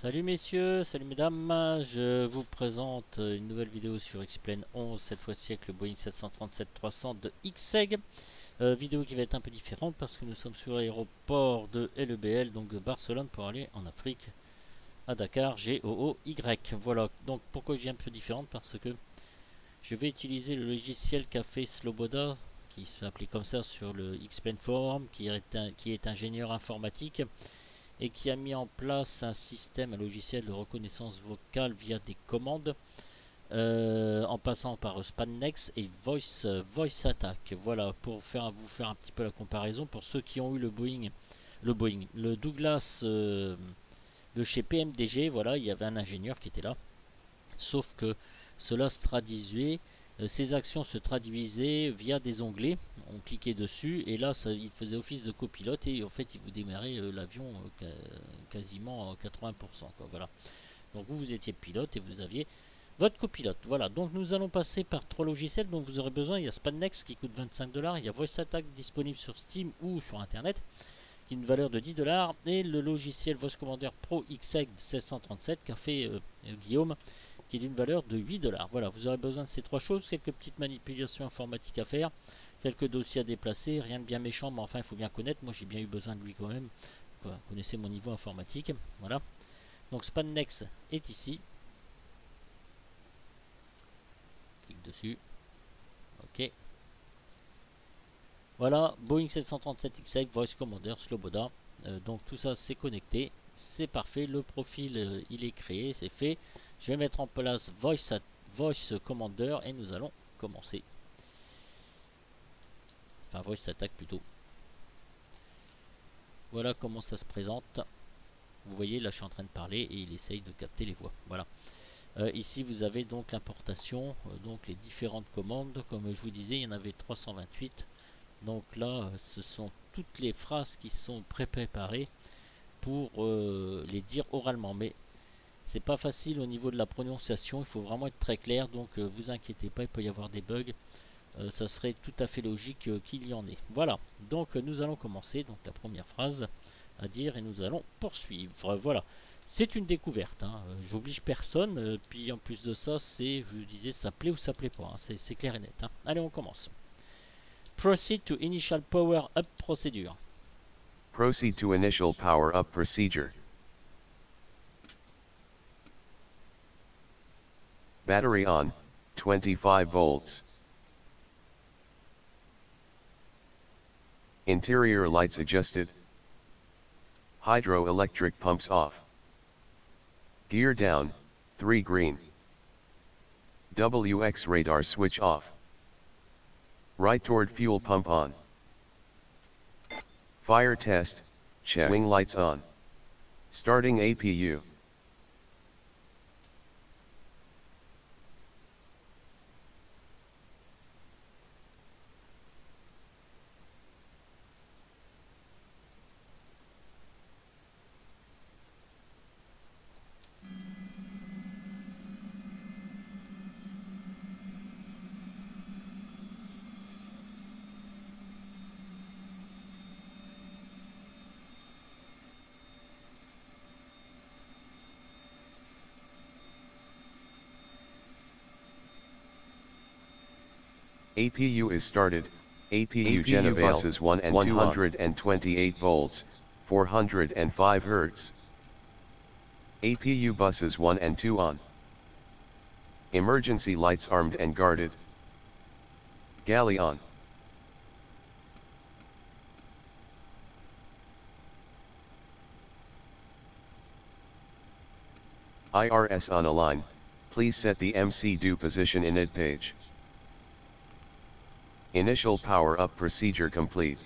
Salut messieurs, salut mesdames, je vous présente une nouvelle vidéo sur X-Plane 11, cette fois-ci avec le Boeing 737-300 de XSEG. Vidéo qui va être un peu différente parce que nous sommes sur l'aéroport de LEBL, donc de Barcelone pour aller en Afrique, à Dakar, G-O-O-Y. Voilà, donc pourquoi je dis un peu différente, parce que je vais utiliser le logiciel qu'a fait Sloboda, qui s'appelait comme ça sur le X-Plane Forum, qui est ingénieur informatique et qui a mis en place un système, un logiciel de reconnaissance vocale via des commandes en passant par SpadNext et Voice Attack. Voilà, pour vous faire un petit peu la comparaison, pour ceux qui ont eu le Douglas de chez PMDG, voilà, il y avait un ingénieur qui était là, sauf que cela se traduisait, ces actions se traduisaient via des onglets. On cliquait dessus et là il faisait office de copilote et en fait il vous démarrait l'avion quasiment à 80%, quoi. Voilà. Donc vous étiez pilote et vous aviez votre copilote. Voilà, donc nous allons passer par trois logiciels dont vous aurez besoin. Il y a SpadNext qui coûte 25$, il y a Voice Attack disponible sur Steam ou sur internet qui a une valeur de 10$, et le logiciel Voice Commander Pro XSEG 737 qu'a fait Guillaume, qui est d'une valeur de 8$. Voilà, vous aurez besoin de ces trois choses, quelques petites manipulations informatiques à faire, quelques dossiers à déplacer, rien de bien méchant, mais enfin il faut bien connaître, moi j'ai bien eu besoin de lui quand même. Vous connaissez mon niveau informatique, voilà. Donc SpadNext est ici. Clique dessus. Ok. Voilà, Boeing 737 XY, Voice Commander, Sloboda. Donc tout ça c'est connecté, c'est parfait, le profil il est créé, c'est fait. Je vais mettre en place Voice Commander et nous allons commencer. Enfin Voice Attack plutôt. Voilà comment ça se présente. Vous voyez là je suis en train de parler et il essaye de capter les voix. Voilà. Ici vous avez donc l'importation, donc les différentes commandes. Comme je vous disais, il y en avait 328. Donc là ce sont toutes les phrases qui sont pré-préparées pour les dire oralement. Mais c'est pas facile au niveau de la prononciation, il faut vraiment être très clair. Donc vous inquiétez pas, il peut y avoir des bugs. Ça serait tout à fait logique qu'il y en ait. Voilà, donc nous allons commencer. Donc la première phrase à dire et nous allons poursuivre. Voilà, c'est une découverte, hein. J'oblige personne, puis en plus de ça, c'est, je vous disais, ça plaît ou ça plaît pas, hein. C'est clair et net, hein. Allez, on commence. Proceed to initial power up procedure. Proceed to initial power up procedure. Battery on, 25 volts. Interior lights adjusted. Hydroelectric pumps off. Gear down, 3 green. WX radar switch off. Right toward fuel pump on. Fire test, check. Wing lights on. Starting APU. APU is started. APU Genevail buses 1 and 128 volts, 405 Hz. APU buses 1 and 2 on. Emergency lights armed and guarded. Galley on. IRS on a line. Please set the MC do position in it page. Initial power up procedure complete.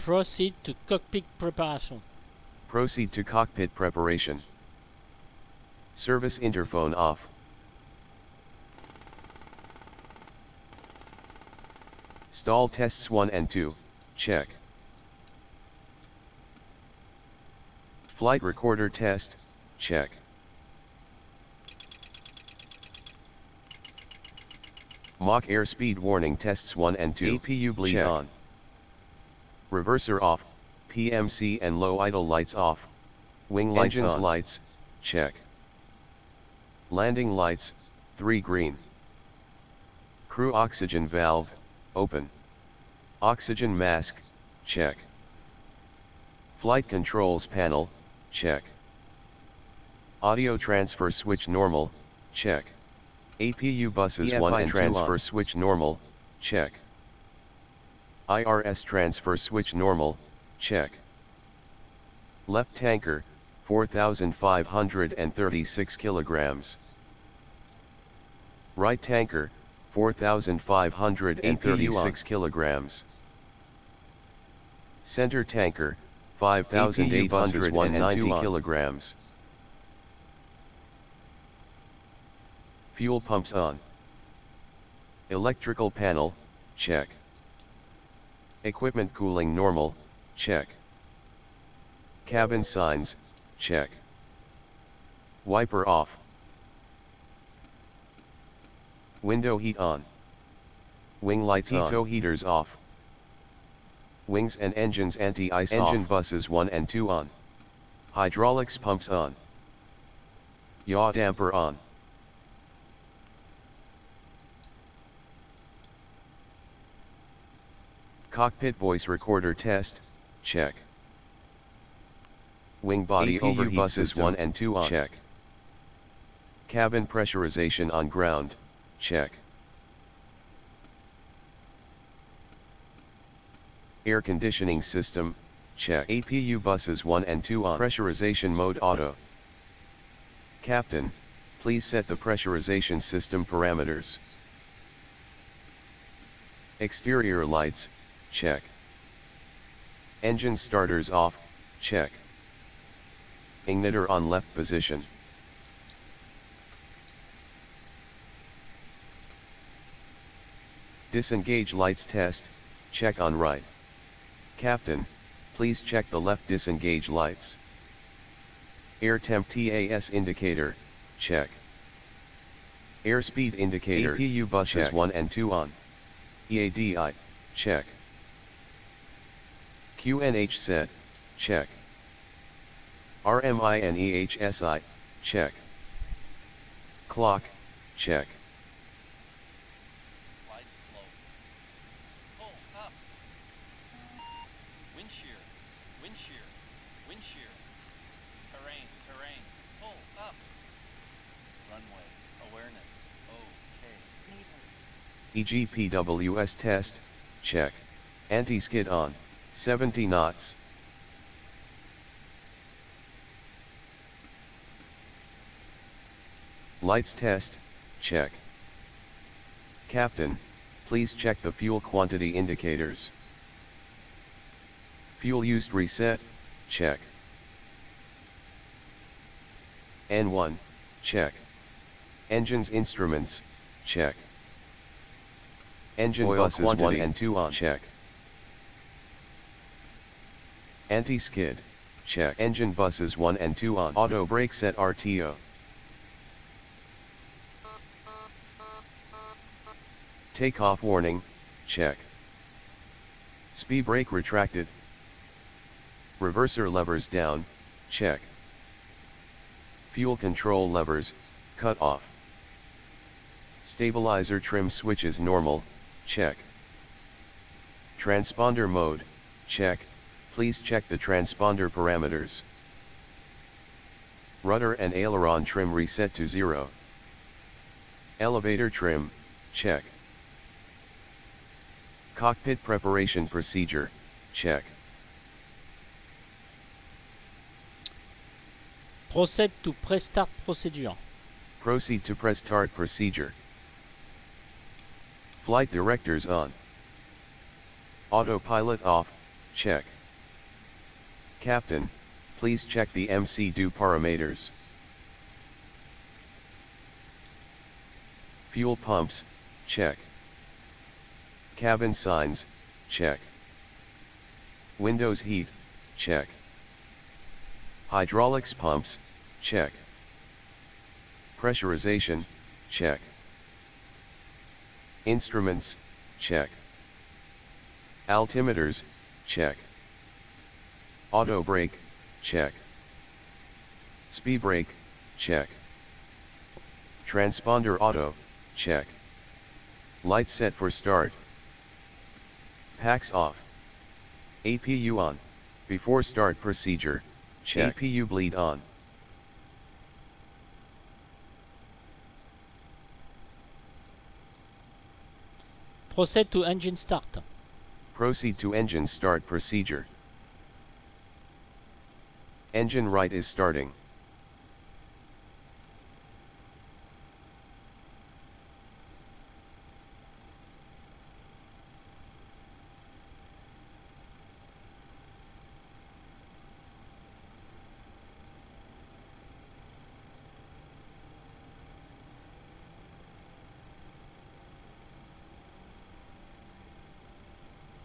Proceed to cockpit preparation. Proceed to cockpit preparation. Service interphone off. Stall tests 1 and 2, check. Flight recorder test, check. Mach airspeed warning tests 1 and 2, APU bleed check. On. Reverser off, PMC and low idle lights off. Wing lights engines on. Lights, check. Landing lights, 3 green. Crew oxygen valve, open. Oxygen mask, check. Flight controls panel, check. Audio transfer switch normal, check. APU buses EFI 1 and transfer switch normal, check. IRS transfer switch normal, check. Left tanker, 4,536 kilograms. Right tanker, 4,536 kilograms. Center tanker, 5,890 kilograms. Fuel pumps on. Electrical panel, check. Equipment cooling normal, check. Cabin signs, check. Wiper off. Window heat on. Wing lights on. Pitot heaters off. Wings and engines anti-ice off. Engine buses 1 and 2 on. Hydraulics pumps on. Yaw damper on. Cockpit voice recorder test, check. Wing body APU overheat buses system, 1 and 2 on. Check. Cabin pressurization on ground, check. Air conditioning system, check. APU buses 1 and 2 on. Pressurization mode auto. Captain, please set the pressurization system parameters. Exterior lights, check. Engine starters off, check. Igniter on left position. Disengage lights test, check on right. Captain, please check the left disengage lights. Air temp TAS indicator, check. Airspeed indicator, APU buses check. 1 and 2 on. EADI, check. QNH set, check. RMI and EHSI, check. Clock, check. Slide slow. Pull up. Wind shear, wind shear, wind shear. Terrain, terrain. Pull up. Runway, awareness. Okay. EGPWS test, check. Anti-skid on, 70 knots. Lights test, check. Captain, please check the fuel quantity indicators. Fuel used reset, check. N1, check. Engines instruments, check. Engine oil buses quantity 1 and 2 on, check. Anti-skid, check. Engine buses 1 and 2 on. Auto brake set RTO. Takeoff warning, check. Speed brake retracted. Reverser levers down, check. Fuel control levers, cut off. Stabilizer trim switches normal, check. Transponder mode, check. Please check the transponder parameters. Rudder and aileron trim reset to 0. Elevator trim, check. Cockpit preparation procedure, check. Procède to prestart procedure. Proceed to prestart procedure. Flight directors on. Autopilot off, check. Captain, please check the MC-do parameters. Fuel pumps, check. Cabin signs, check. Windows heat, check. Hydraulics pumps, check. Pressurization, check. Instruments, check. Altimeters, check. Auto brake, check. Speed brake, check. Transponder auto, check. Light set for start. Packs off. APU on. Before start procedure, check. APU bleed on. Proceed to engine start. Proceed to engine start procedure. Engine right is starting.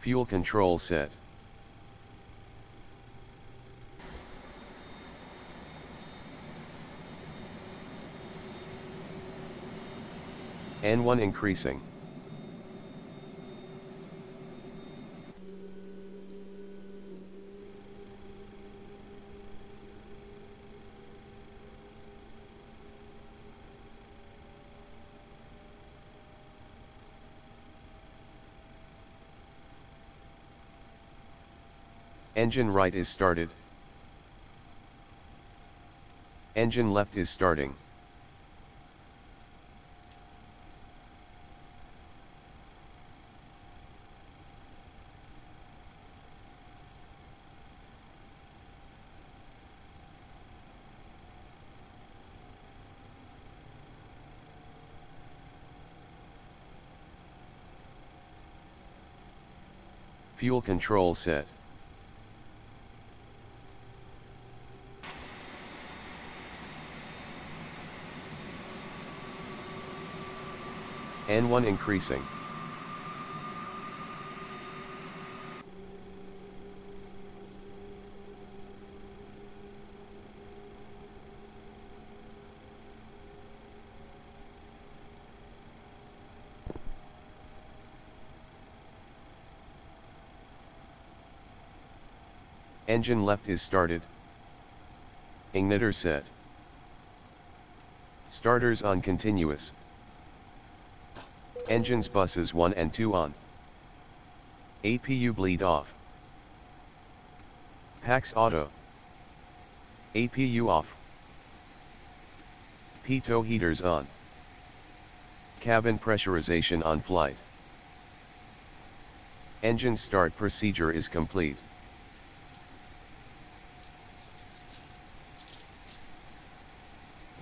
Fuel control set. N1 increasing. Engine right is started. Engine left is starting. Fuel control set. N1 increasing. Engine left is started. Igniter set. Starters on continuous. Engines buses 1 and 2 on. APU bleed off. Packs auto. APU off. Pitot heaters on. Cabin pressurization on flight. Engine start procedure is complete.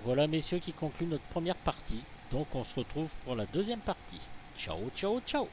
Voilà messieurs qui conclut notre première partie. Donc on se retrouve pour la deuxième partie. Ciao, ciao, ciao!